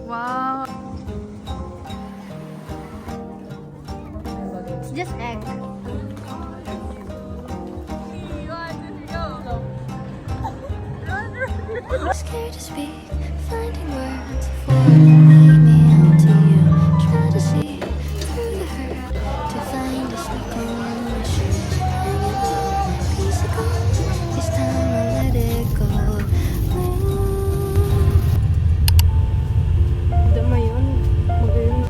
Wow. It's just egg. Scared to speak, finding words for me out to you. Try to see through the hurt to find a sparkle in my shoes. Hanging on, piece of gold. This time I'll let it go. Dama yun. Magayon.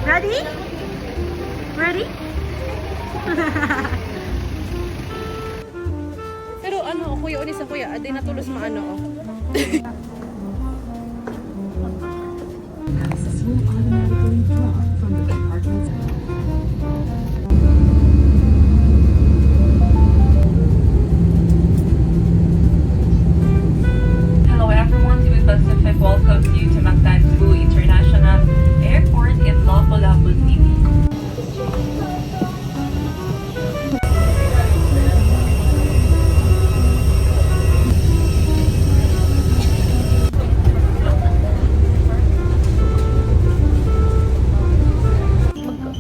Ready? Ready? Pero ano, kuya, ulit sa kuya, aday natulos maano oh. Hello everyone, Cebu Pacific welcomes you to Mactan Cebu International Airport in Lapu-Lapu City.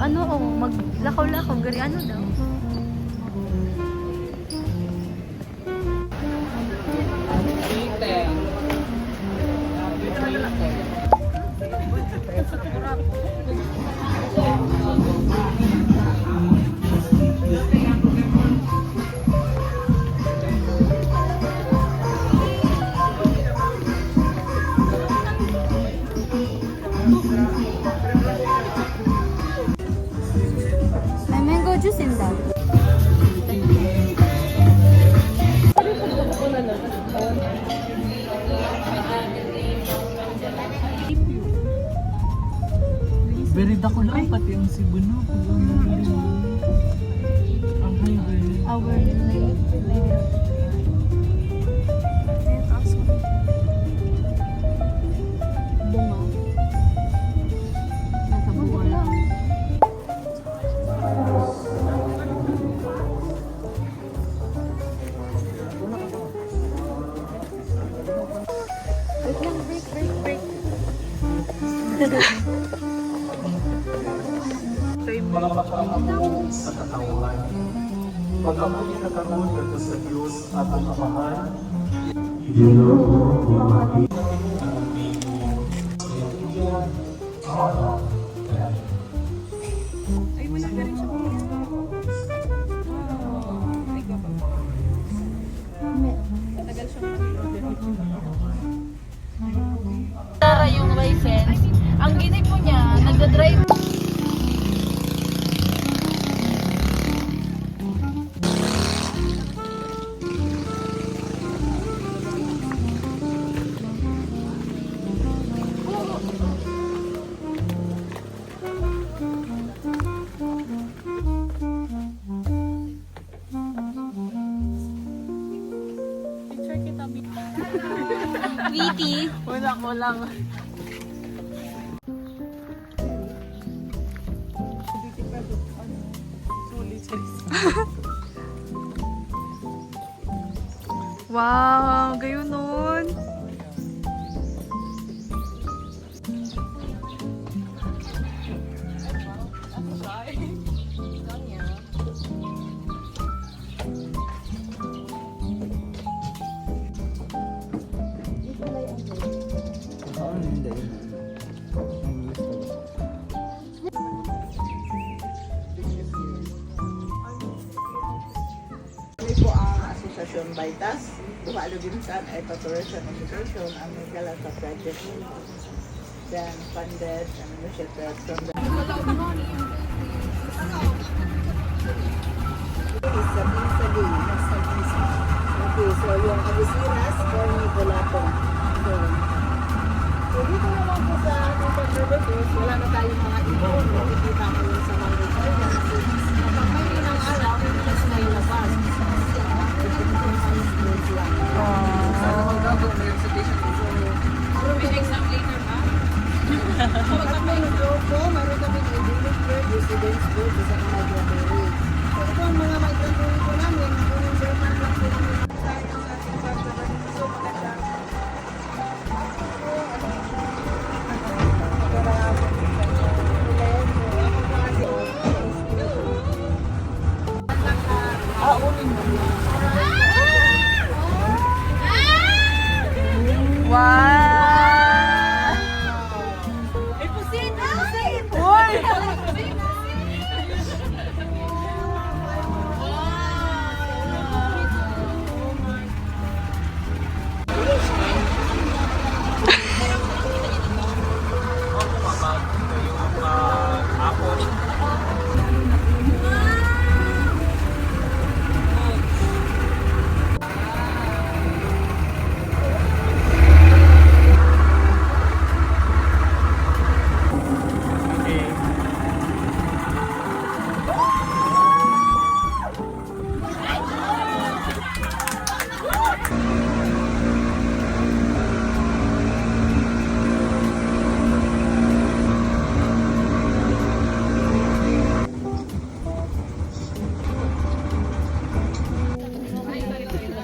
Ano oh, maglakaw-lakaw, gari ano daw? May mango juice in that. Very dako lang pati ang Cebu no. Ang highway. Our lady. Bunga. Nasa bunga lang. Wait lang, break. mga makaamon sa katawan. Pagkamuli na karoon dito sa Diyos at ang Amahan, Ginoo umagi ang umigo sa iyong Ay, wala ka rin siya Tagal siya Tara yung license. Ang ginip mo niya, nagda-drive. Picture kita, Witty. Wala ko lang. Wow, gayon nun. Kami po ang Asosasyon Baitas, Buhalo Ginsan ay Tourism Education, ang Galata Project. Then funded and initiated from the Sabi, nasa Gisa. Okay, so yung Agusiras for Nibulato. So dito naman po sa ating pag-services, wala na tayong mga ipon. Nakikita mo yung sa mga requirements. Kapag may ng araw, mas na ilabas. Sana mag-double na yung citation. May exam later ba? Kapag may nag-drop po, mayroon ka today's food, isa ka mag-graduate. So, ito ang mga mag-graduate ko namin, kung German lang sila tayo sa ating pagkakas. So, maganda.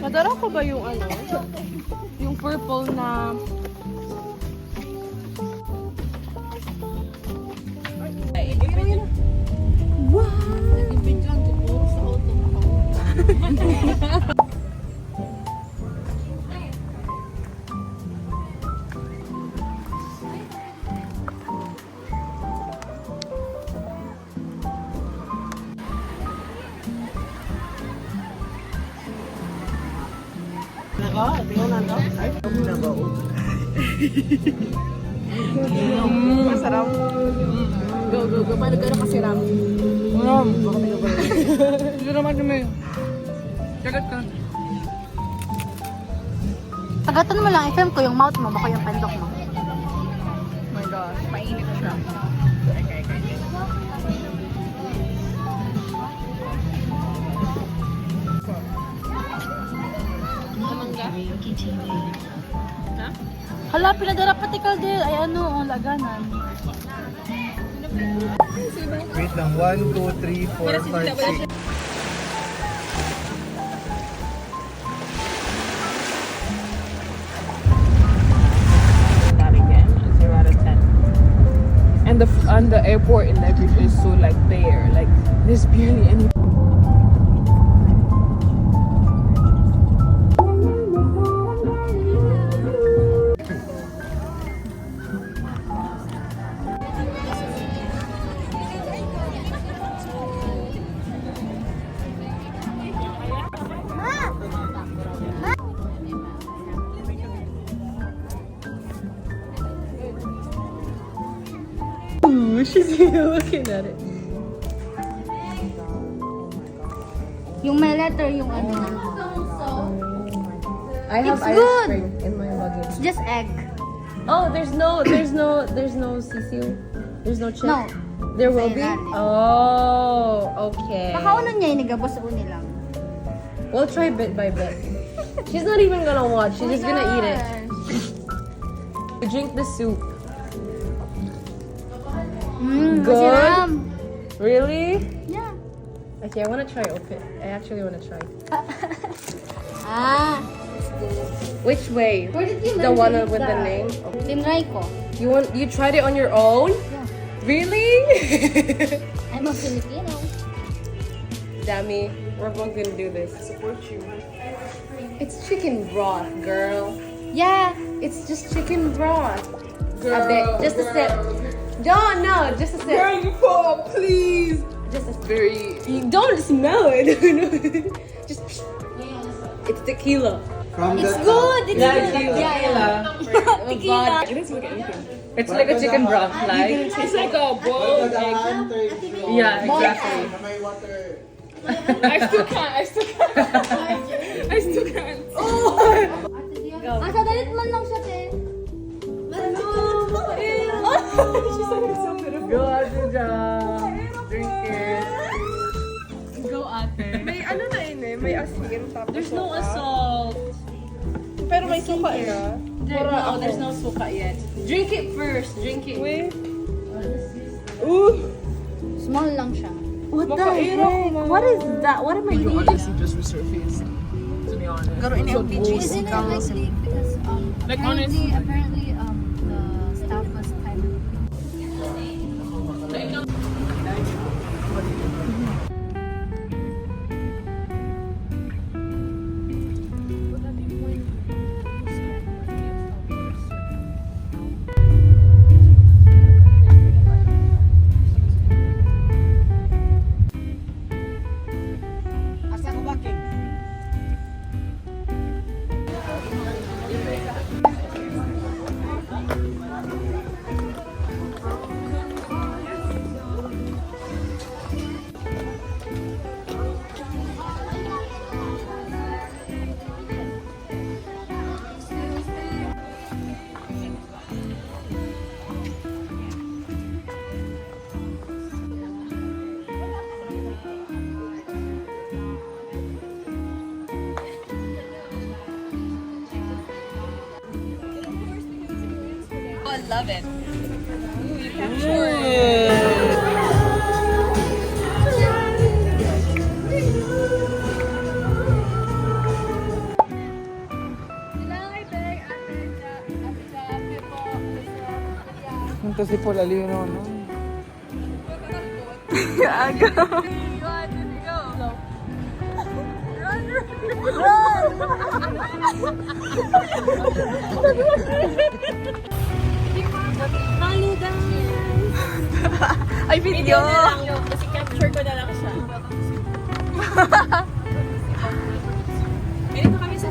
Madara ko ba yung ano? Yung purple na... Wow! Nag-ibigyan ko puro sa auto ko. Masarap. Go, go, go. Paano ka na kasi rami? Hindi naman kami. Kagat ka. Agatan mo lang, i-film ko yung mouth mo, baka yung pandok mo. Oh my gosh, mainit siya. Hala, pinadara pati kalde. Ay ano, ang laganan. Wait lang, 1, 2, 3, 4, 5, 6. Again, 0 out of 10. And the airport in Leverage is so like bare, like there's barely any. She's looking at it. Yung may letter, yung ano. I have It's ice good. cream in my luggage. It's just egg. Oh, there's no CCU. There's no chip. No. There will Sa be. ilalim. Oh, okay. Pakaunan niya, inigabos sa uni lang. We'll try bit by bit. She's not even gonna watch. She's just gonna eat it. Drink the soup. Good? Masiram. Really? Yeah. Okay, I wanna try open. I actually wanna try. Ah. Which way? Where did you The learn one to eat with the that? name. Tinry ko. You tried it on your own? Yeah. Really? I'm a Filipino. Dammy, we're both gonna do this. I support you. It's chicken broth, girl. Yeah. It's just chicken broth. A bit, just a sip. No, just a sip. Girl, you pour, please. Just a very. You don't smell it. Just. It's tequila. It's good. It's Yeah, good. tequila. Yeah. Oh God. It doesn't look like anything. It's like a chicken broth, like. It's like a boiled egg. Yeah, exactly. I still can't. I still can't. Asa dalit man lang siya, te. Go, Ate Ja. Drink it. Go, ate. May ano na yun eh, may asin. Tapos there's no salt. Pero may suka na. No, there's no suka yet. Drink it first. Drink it. Wait. Small lang siya. What the heck? What is that? What am I eating? just resurfaced. To be honest. Garo ini ang PG. Isn't it like leak? Because Like, apparently the staff was kind of love it. Punta si Paul Alino, no? Ay, video! Kasi capture ko na lang siya. Ganito kami sa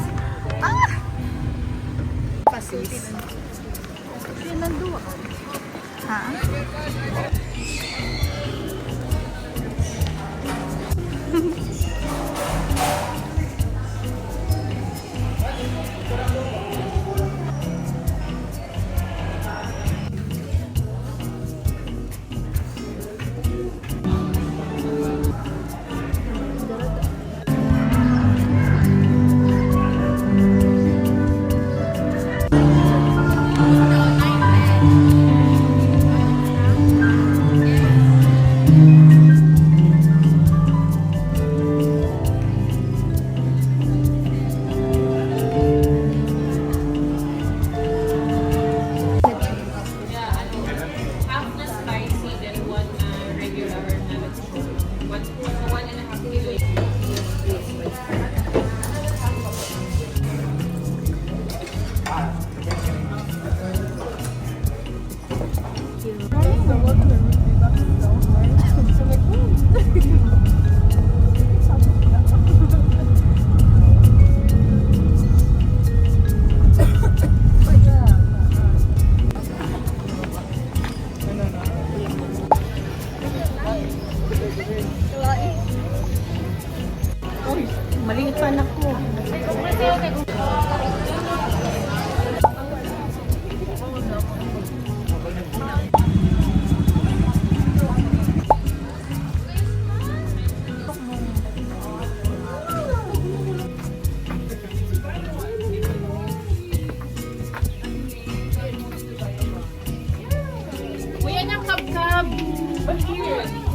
Maliit pa anak ko. Kuya ng kab-kab. Here.